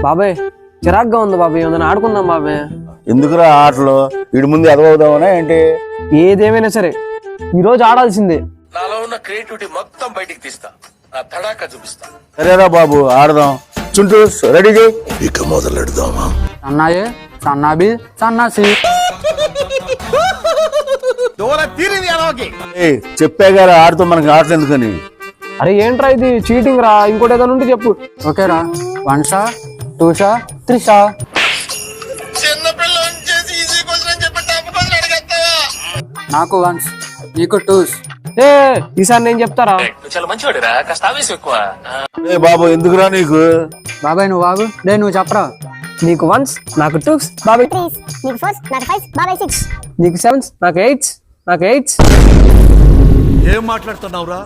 బాబాయ్ చిరాగ్గా ఉంది బాబాయ్, ఏదైనా ఆడుకుందాం బాబాయ్. ఎందుకురా ఆటలు? వీడి ముందు ఎదవవుదామనా ఏంటి? ఏదేమైనా సరే ఈ రోజు ఆడాల్సిందే. నాలో ఉన్న క్రియేటివిటీ మొత్తం బయటికి తీస్తా, నా తడాక చూపిస్తా. సరేరా బాబు ఆడదాం. చుంటూ రెడీ చేయి. ఇక మొదలెడదామా? సన్నాయి సన్నాబి సన్నాసి. చెప్పే గారు ఆడుతూ మనకి ఆటలు ఎందుకని. అరే ఏంట్రా ఇది చీటింగ్ రా, ఇంకోటి ఏదైనా ఉంటే చెప్పు. ఓకేరా, 1 షా 2 షా 3 షా. నాకు 1s నీకు 2s. ఏ ఈసారి నేను చెప్తారా. నువ్వు చాలా మంచివాడిరా, కాస్త ఆవేశం ఎక్కువ. ఏ బాబు ఎందుకురా నీకు? బాబాయ్ నువ్వు ఆగు, నువ్వు చెప్పరా. నీకు 1s నాకు 2s బాబాయ్, 3s నీకు 4s నాకు 5s బాబాయ్ 6. నీకు 7s నాకు 8s నాకు 8s. ఏం మాట్లాడుతున్నావురా?